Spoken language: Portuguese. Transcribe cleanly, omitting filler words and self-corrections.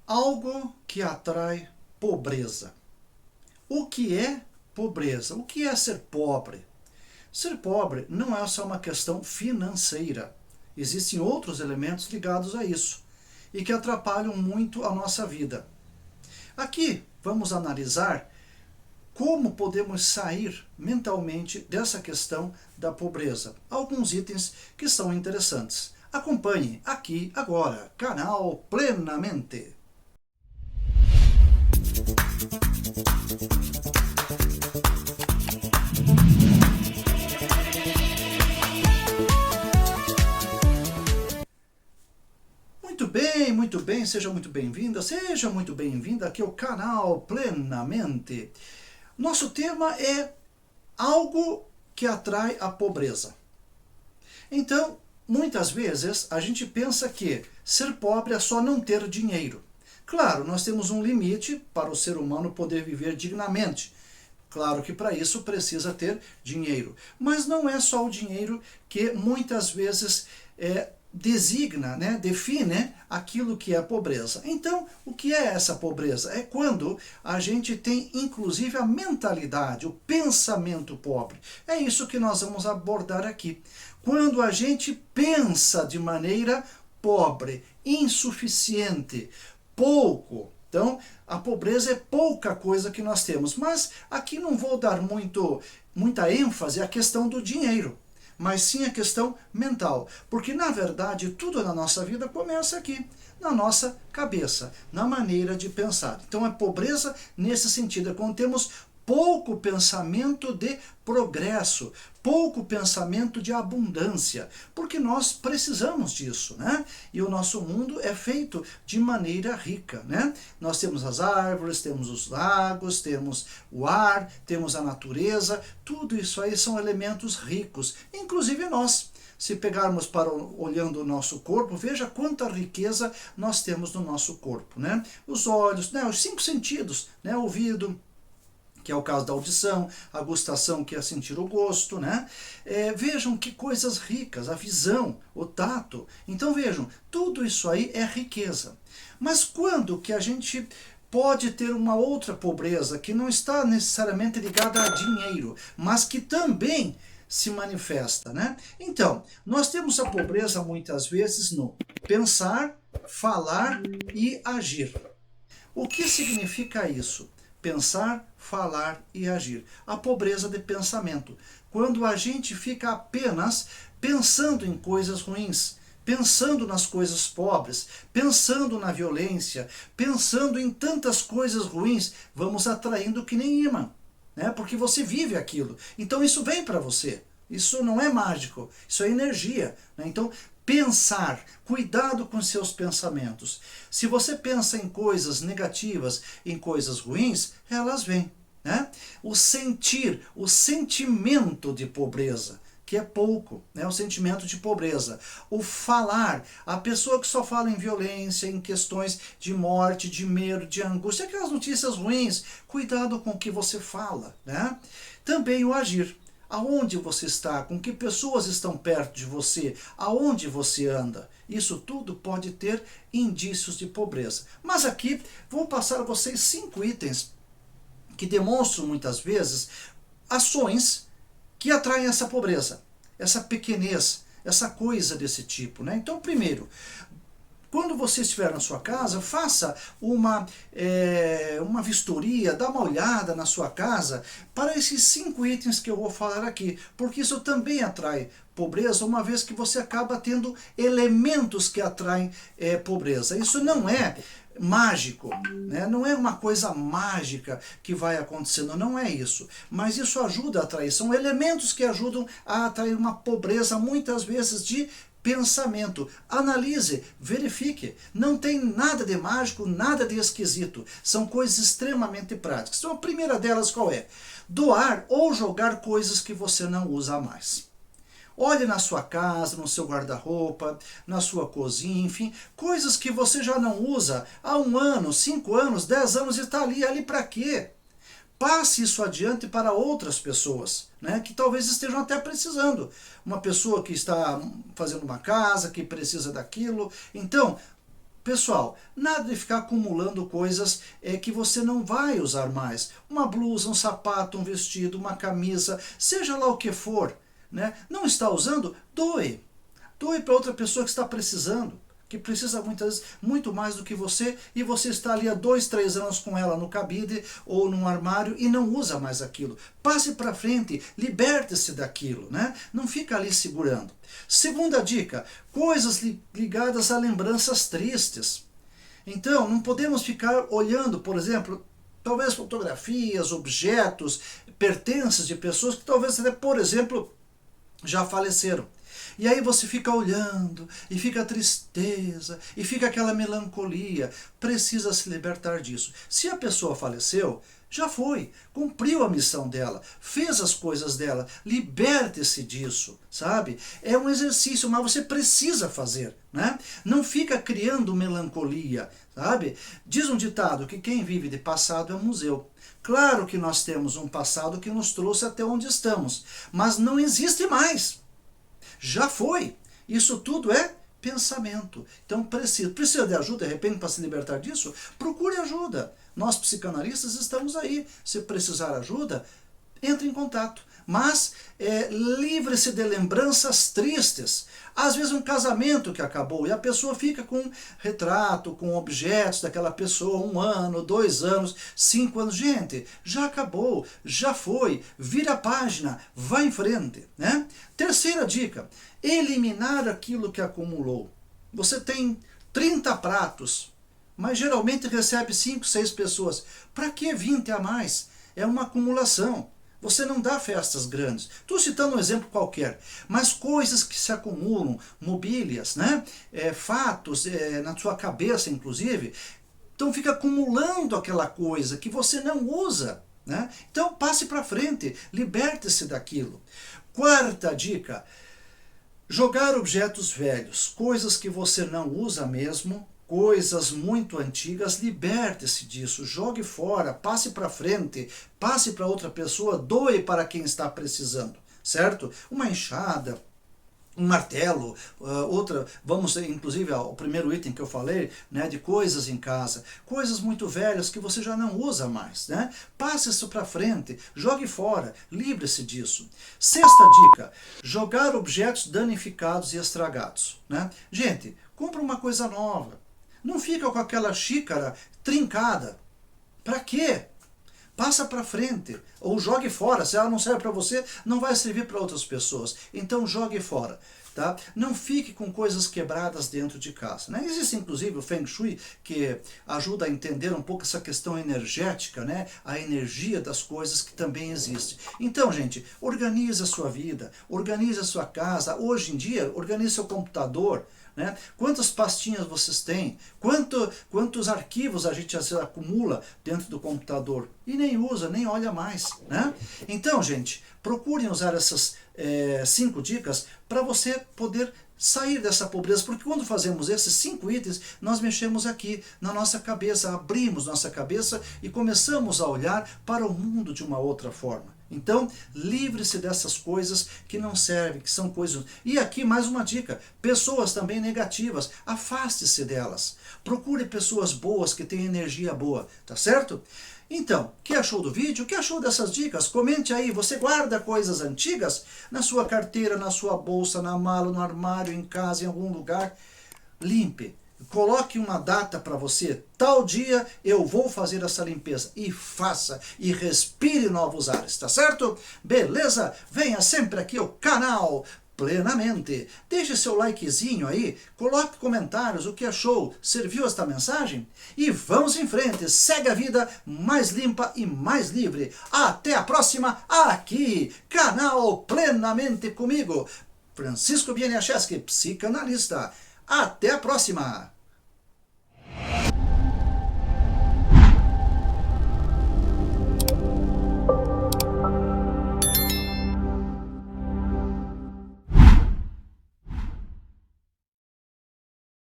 Algo que atrai pobreza. O que é pobreza? O que é ser pobre? Ser pobre não é só uma questão financeira. Existem outros elementos ligados a isso e que atrapalham muito a nossa vida. Aqui vamos analisar como podemos sair mentalmente dessa questão da pobreza. Alguns itens que são interessantes. Acompanhe aqui agora, canal Plenamente. Muito bem, seja muito bem-vinda, seja muito bem-vinda aqui ao canal Plenamente. Nosso tema é algo que atrai a pobreza. Então, muitas vezes a gente pensa que ser pobre é só não ter dinheiro. Claro, nós temos um limite para o ser humano poder viver dignamente. Claro que para isso precisa ter dinheiro. Mas não é só o dinheiro que muitas vezes designa, define aquilo que é pobreza. Então, o que é essa pobreza? É quando a gente tem, inclusive, a mentalidade, o pensamento pobre. É isso que nós vamos abordar aqui. Quando a gente pensa de maneira pobre, insuficiente, pouco. Então, a pobreza é pouca coisa que nós temos. Mas aqui não vou dar muita ênfase à questão do dinheiro, mas sim a questão mental. Porque, na verdade, tudo na nossa vida começa aqui, na nossa cabeça, na maneira de pensar. Então, a pobreza, nesse sentido, é quando temos pouco pensamento de progresso, pouco pensamento de abundância, porque nós precisamos disso, E o nosso mundo é feito de maneira rica, Nós temos as árvores, temos os lagos, temos o ar, temos a natureza, tudo isso aí são elementos ricos, inclusive nós. Se pegarmos olhando o nosso corpo, veja quanta riqueza nós temos no nosso corpo, Os olhos, os 5 sentidos, ouvido, que é o caso da audição, a gustação, que é sentir o gosto, Vejam que coisas ricas, a visão, o tato. Então vejam, tudo isso aí é riqueza. Mas quando que a gente pode ter uma outra pobreza que não está necessariamente ligada a dinheiro, mas que também se manifesta, Então, nós temos a pobreza muitas vezes no pensar, falar e agir. O que significa isso? Pensar, falar e agir. A pobreza de pensamento. Quando a gente fica apenas pensando em coisas ruins, pensando nas coisas pobres, pensando na violência, pensando em tantas coisas ruins, vamos atraindo que nem imã, Porque você vive aquilo. Então isso vem para você. Isso não é mágico, isso é energia, Então, pensar, cuidado com seus pensamentos. Se você pensa em coisas negativas, em coisas ruins, elas vêm, O sentir, o sentimento de pobreza, que é pouco, o sentimento de pobreza. O falar, a pessoa que só fala em violência, em questões de morte, de medo, de angústia, aquelas notícias ruins, cuidado com o que você fala, Também o agir. Aonde você está, com que pessoas estão perto de você, aonde você anda. Isso tudo pode ter indícios de pobreza. Mas aqui vou passar a vocês 5 itens que demonstram muitas vezes ações que atraem essa pobreza, essa pequenez, essa coisa desse tipo, Então, primeiro, quando você estiver na sua casa, faça uma vistoria, dá uma olhada na sua casa para esses 5 itens que eu vou falar aqui, porque isso também atrai pobreza, uma vez que você acaba tendo elementos que atraem pobreza. Isso não é mágico, Não é uma coisa mágica que vai acontecendo, não é isso. Mas isso ajuda a atrair, são elementos que ajudam a atrair uma pobreza, muitas vezes de pensamento. Analise, verifique. Não tem nada de mágico, nada de esquisito. São coisas extremamente práticas. Então, a primeira delas qual é? Doar ou jogar coisas que você não usa mais. Olhe na sua casa, no seu guarda-roupa, na sua cozinha, enfim, coisas que você já não usa há 1 ano, 5 anos, 10 anos e está ali para quê? Passe isso adiante para outras pessoas, que talvez estejam até precisando. Uma pessoa que está fazendo uma casa, que precisa daquilo. Então, Pessoal, nada de ficar acumulando coisas que você não vai usar mais. Uma blusa, um sapato, um vestido, uma camisa, seja lá o que for, né? Não está usando? Doe. Doe para outra pessoa que está precisando, que precisa muitas vezes muito mais do que você, e você está ali há 2, 3 anos com ela no cabide ou num armário e não usa mais aquilo. Passe para frente, liberte-se daquilo, né? Não fica ali segurando. Segunda dica, coisas ligadas a lembranças tristes. Então, não podemos ficar olhando, por exemplo, talvez fotografias, objetos, pertences de pessoas que talvez até, por exemplo, já faleceram. E aí você fica olhando, e fica a tristeza, e fica aquela melancolia. Precisa se libertar disso. Se a pessoa faleceu, já foi, cumpriu a missão dela, fez as coisas dela, liberte-se disso, sabe? É um exercício, mas você precisa fazer, né? Não fica criando melancolia, sabe? Diz um ditado que quem vive de passado é um museu. Claro que nós temos um passado que nos trouxe até onde estamos, mas não existe mais. Já foi. Isso tudo é pensamento. Então precisa de ajuda, de repente, para se libertar disso? Procure ajuda. Nós, psicanalistas, estamos aí. Se precisar ajuda, entre em contato. Mas livre-se de lembranças tristes. Às vezes um casamento que acabou e a pessoa fica com retrato, com objetos daquela pessoa, 1 ano, 2 anos, 5 anos. Gente, já acabou, já foi, vira a página, vai em frente, né? Terceira dica, eliminar aquilo que acumulou. Você tem 30 pratos, mas geralmente recebe 5, 6 pessoas. Para que 20 a mais? É uma acumulação. Você não dá festas grandes. Estou citando um exemplo qualquer. Mas coisas que se acumulam, mobílias, né? Fatos na sua cabeça, inclusive. Então fica acumulando aquela coisa que você não usa, né? Então passe para frente, liberte-se daquilo. Quarta dica, jogar objetos velhos, coisas que você não usa mesmo, coisas muito antigas, liberte-se disso, jogue fora, passe para frente, passe para outra pessoa, doe para quem está precisando, certo? Uma enxada, um martelo, vamos inclusive ao primeiro item que eu falei, né, de coisas em casa, coisas muito velhas que você já não usa mais, né? Passe isso para frente, jogue fora, livre-se disso. Sexta dica, jogar objetos danificados e estragados, né? Gente, compra uma coisa nova, não fica com aquela xícara trincada. Para quê? Passa para frente, ou jogue fora. Se ela não serve para você, não vai servir para outras pessoas. Então jogue fora, tá? Não fique com coisas quebradas dentro de casa, né? Existe inclusive o Feng Shui, que ajuda a entender um pouco essa questão energética, né? A energia das coisas que também existe. Então, gente, organize a sua vida, organize a sua casa. Hoje em dia, organize seu computador, né? Quantas pastinhas vocês têm? Quantos arquivos a gente acumula dentro do computador? E nem usa, nem olha mais, né? Então, gente, procurem usar essas 5 dicas para você poder sair dessa pobreza, porque quando fazemos esses 5 itens, nós mexemos aqui na nossa cabeça, abrimos nossa cabeça e começamos a olhar para o mundo de uma outra forma. Então, livre-se dessas coisas que não servem, que são coisas... E aqui mais uma dica, pessoas também negativas, afaste-se delas. Procure pessoas boas, que têm energia boa, tá certo? Então, o que achou do vídeo? O que achou dessas dicas? Comente aí, você guarda coisas antigas na sua carteira, na sua bolsa, na mala, no armário, em casa, em algum lugar? Limpe. Coloque uma data para você, tal dia eu vou fazer essa limpeza, e faça, e respire novos ares, tá certo? Beleza? Venha sempre aqui ao canal Plenamente. Deixe seu likezinho aí, coloque comentários, o que achou, serviu esta mensagem? E vamos em frente, segue a vida mais limpa e mais livre. Até a próxima, aqui, canal Plenamente comigo, Francisco Bieniacheski, psicanalista. Até a próxima!